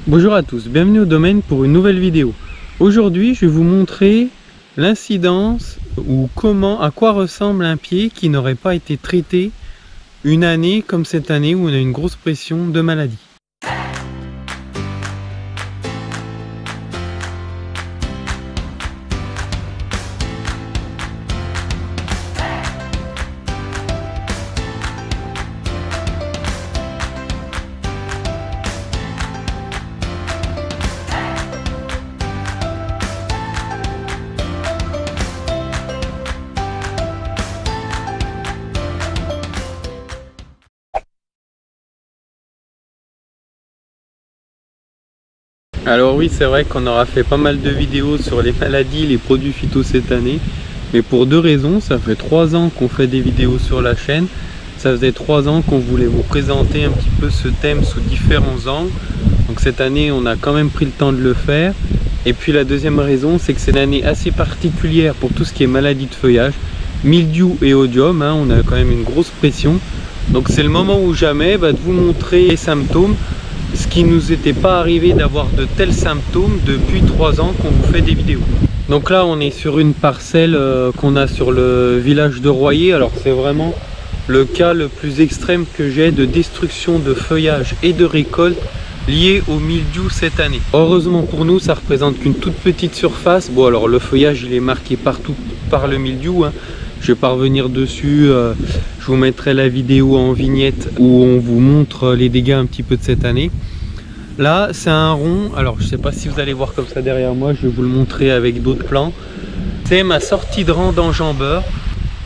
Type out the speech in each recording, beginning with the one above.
Bonjour à tous, bienvenue au domaine pour une nouvelle vidéo. Aujourd'hui je vais vous montrer l'incidence ou à quoi ressemble un pied qui n'aurait pas été traité une année comme cette année où on a une grosse pression de maladie. Alors oui, c'est vrai qu'on aura fait pas mal de vidéos sur les maladies, les produits phyto cette année. Mais pour deux raisons, ça fait 3 ans qu'on fait des vidéos sur la chaîne. Ça faisait 3 ans qu'on voulait vous présenter un petit peu ce thème sous différents angles. Donc cette année, on a quand même pris le temps de le faire. Et puis la deuxième raison, c'est que c'est une année assez particulière pour tout ce qui est maladie de feuillage. Mildiou et odium, on a quand même une grosse pression. Donc c'est le moment ou jamais de vous montrer les symptômes. Ce qui nous était pas arrivé d'avoir de tels symptômes depuis 3 ans qu'on vous fait des vidéos. Donc là on est sur une parcelle qu'on a sur le village de Royer. Alors c'est vraiment le cas le plus extrême que j'ai de destruction de feuillage et de récolte lié au mildiou cette année. Heureusement pour nous ça représente qu'une toute petite surface. Bon alors le feuillage il est marqué partout par le mildiou, Je vais pas revenir dessus, je vous mettrai la vidéo en vignette où on vous montre les dégâts un petit peu de cette année. Là c'est un rond, alors je sais pas si vous allez voir comme ça derrière moi, je vais vous le montrer avec d'autres plans. C'est ma sortie de rang d'enjambeur,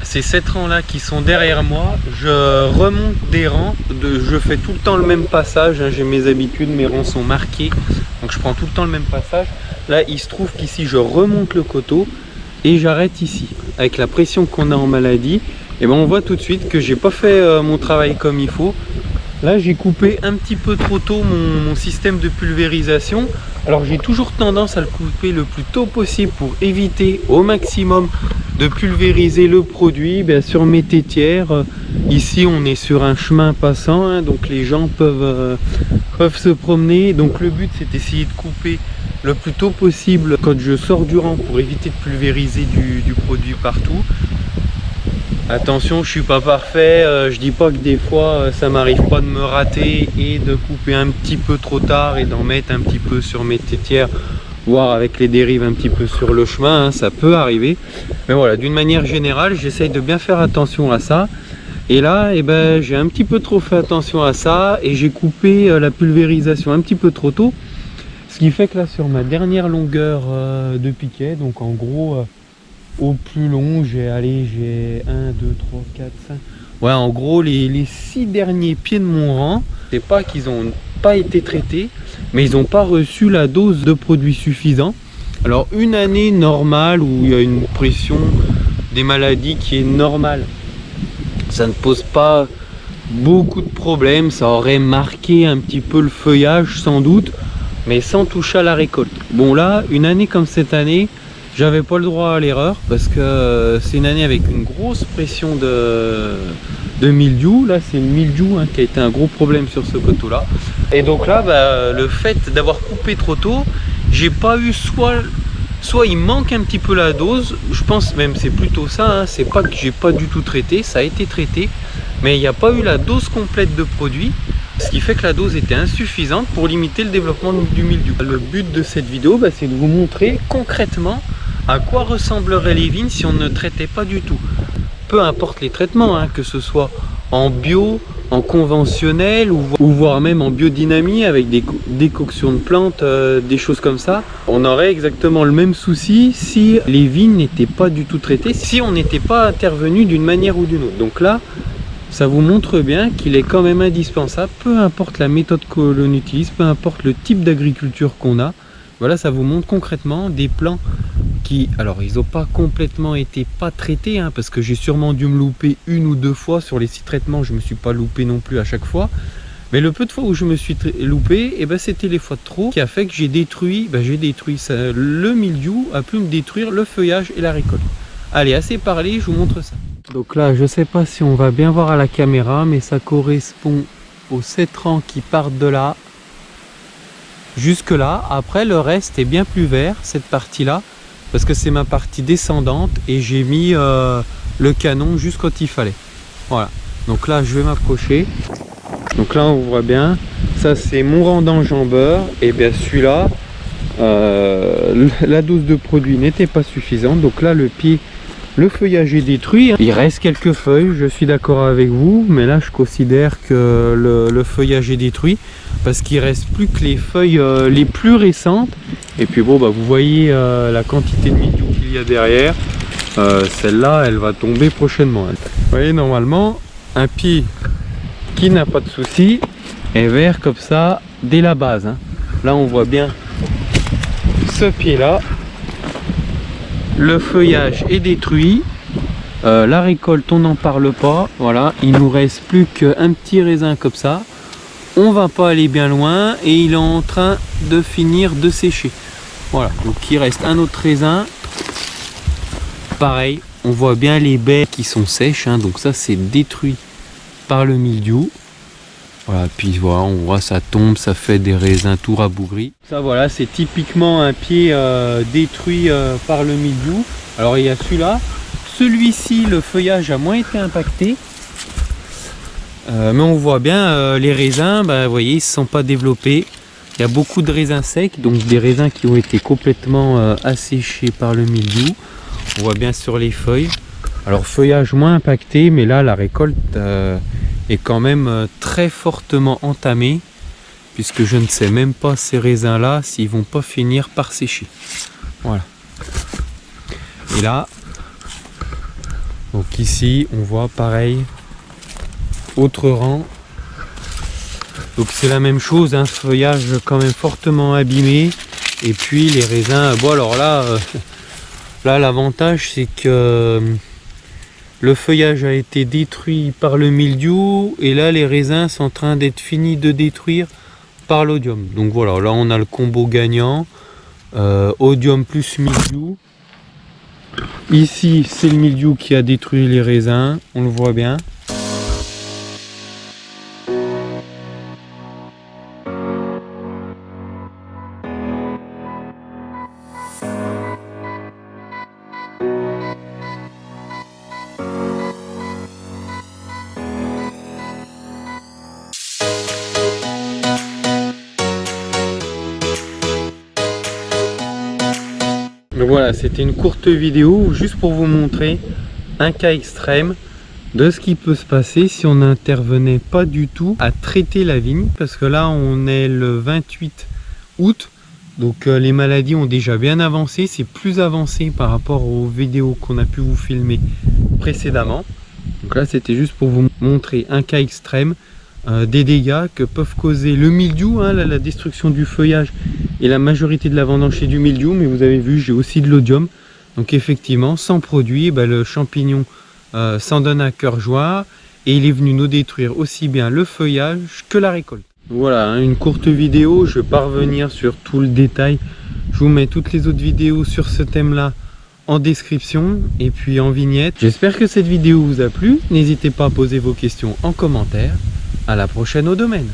c'est ces rangs là qui sont derrière moi, je remonte des rangs, je fais tout le temps le même passage, j'ai mes habitudes, mes rangs sont marqués, donc je prends tout le temps le même passage. Là il se trouve qu'ici je remonte le coteau et j'arrête ici. Avec la pression qu'on a en maladie, et on voit tout de suite que j'ai pas fait mon travail comme il faut. Là j'ai coupé un petit peu trop tôt mon système de pulvérisation. Alors j'ai toujours tendance à le couper le plus tôt possible pour éviter au maximum de pulvériser le produit sur mes tétières. Ici on est sur un chemin passant, donc les gens peuvent se promener. Donc le but c'est d'essayer de couper le plus tôt possible quand je sors du rang pour éviter de pulvériser du produit partout. Attention, je suis pas parfait, je dis pas que des fois ça m'arrive pas de me rater et de couper un petit peu trop tard et d'en mettre un petit peu sur mes tétières, voire avec les dérives un petit peu sur le chemin, ça peut arriver. Mais voilà, d'une manière générale, j'essaye de bien faire attention à ça. Et là, j'ai un petit peu trop fait attention à ça et j'ai coupé la pulvérisation un petit peu trop tôt. Ce qui fait que là, sur ma dernière longueur de piquet, donc en gros, au plus long, j'ai 1, 2, 3, 4, 5... Ouais, en gros, les 6 derniers pieds de mon rang, c'est pas qu'ils n'ont pas été traités, mais ils n'ont pas reçu la dose de produit suffisant. Alors, une année normale où il y a une pression des maladies qui est normale, ça ne pose pas beaucoup de problèmes, ça aurait marqué un petit peu le feuillage sans doute, mais sans toucher à la récolte. Bon là, une année comme cette année, j'avais pas le droit à l'erreur parce que c'est une année avec une grosse pression de mildiou. Là c'est le mildiou qui a été un gros problème sur ce coteau là. Et donc là, le fait d'avoir coupé trop tôt, j'ai pas eu soit il manque un petit peu la dose, je pense même c'est plutôt ça, c'est pas que j'ai pas du tout traité, ça a été traité, mais il n'y a pas eu la dose complète de produit. Ce qui fait que la dose était insuffisante pour limiter le développement du mildiou. Le but de cette vidéo, c'est de vous montrer concrètement à quoi ressembleraient les vignes si on ne traitait pas du tout. Peu importe les traitements, que ce soit en bio, en conventionnel ou voire même en biodynamie avec des décoctions de plantes, des choses comme ça. On aurait exactement le même souci si les vignes n'étaient pas du tout traitées, si on n'était pas intervenu d'une manière ou d'une autre. Donc là, ça vous montre bien qu'il est quand même indispensable, peu importe la méthode que l'on utilise, peu importe le type d'agriculture qu'on a. Voilà, ça vous montre concrètement des plants qui, alors ils n'ont pas complètement été traités, parce que j'ai sûrement dû me louper 1 ou 2 fois sur les 6 traitements, je ne me suis pas loupé non plus à chaque fois. Mais le peu de fois où je me suis loupé, c'était les fois de trop qui a fait que j'ai détruit, ça, le mildiou a pu me détruire le feuillage et la récolte. Allez, assez parlé, je vous montre ça. Donc là, je sais pas si on va bien voir à la caméra, mais ça correspond aux 7 rangs qui partent de là jusque là. Après le reste est bien plus vert, cette partie là, parce que c'est ma partie descendante et j'ai mis le canon juste quand il fallait. Voilà, donc là je vais m'approcher. Donc là on voit bien, ça c'est mon rang d'enjambeur. Et bien celui-là, la dose de produit n'était pas suffisante. Donc là le pied, le feuillage est détruit. Il reste quelques feuilles, je suis d'accord avec vous, mais là je considère que le feuillage est détruit parce qu'il reste plus que les feuilles les plus récentes. Et puis bon, bah, vous voyez la quantité de mildiou qu'il y a derrière. Celle-là, elle va tomber prochainement. Vous voyez, normalement, un pied qui n'a pas de souci est vert comme ça dès la base, hein. Là, on voit bien ce pied-là. Le feuillage est détruit. La récolte, on n'en parle pas. Voilà, il nous reste plus qu'un petit raisin comme ça. On va pas aller bien loin et il est en train de finir de sécher. Voilà, donc il reste un autre raisin. Pareil, on voit bien les baies qui sont sèches, hein, donc ça c'est détruit par le mildiou. Voilà, puis voilà, on voit ça tombe, ça fait des raisins tout rabougris. Ça voilà, c'est typiquement un pied détruit par le mildiou. Alors il y a celui-là, celui-ci le feuillage a moins été impacté. Mais on voit bien les raisins, bah, vous voyez, ils ne se sont pas développés. Il y a beaucoup de raisins secs, donc des raisins qui ont été complètement asséchés par le mildiou. On voit bien sur les feuilles. Alors feuillage moins impacté, mais là la récolte est quand même très fortement entamée, puisque je ne sais même pas ces raisins là s'ils vont pas finir par sécher. Voilà. Et là, donc ici on voit pareil. Autre rang, donc c'est la même chose, un feuillage quand même fortement abîmé, et puis les raisins, bon alors là, là l'avantage c'est que le feuillage a été détruit par le mildiou, et là les raisins sont en train d'être finis de détruire par l'odium. Donc voilà, là on a le combo gagnant, odium plus mildiou. Ici c'est le mildiou qui a détruit les raisins, on le voit bien. Donc voilà, c'était une courte vidéo juste pour vous montrer un cas extrême de ce qui peut se passer si on n'intervenait pas du tout à traiter la vigne, parce que là on est le 28 août, donc les maladies ont déjà bien avancé, c'est plus avancé par rapport aux vidéos qu'on a pu vous filmer précédemment. Donc là c'était juste pour vous montrer un cas extrême des dégâts que peuvent causer le mildiou, hein, la destruction du feuillage et la majorité de la vendange c'est du mildiou, mais vous avez vu j'ai aussi de l'odium, donc effectivement sans produit, le champignon s'en donne à cœur joie et il est venu nous détruire aussi bien le feuillage que la récolte. Voilà, hein, une courte vidéo, je ne vais pas revenir sur tout le détail, je vous mets toutes les autres vidéos sur ce thème là en description et puis en vignette. J'espère que cette vidéo vous a plu, n'hésitez pas à poser vos questions en commentaire. À la prochaine au domaine.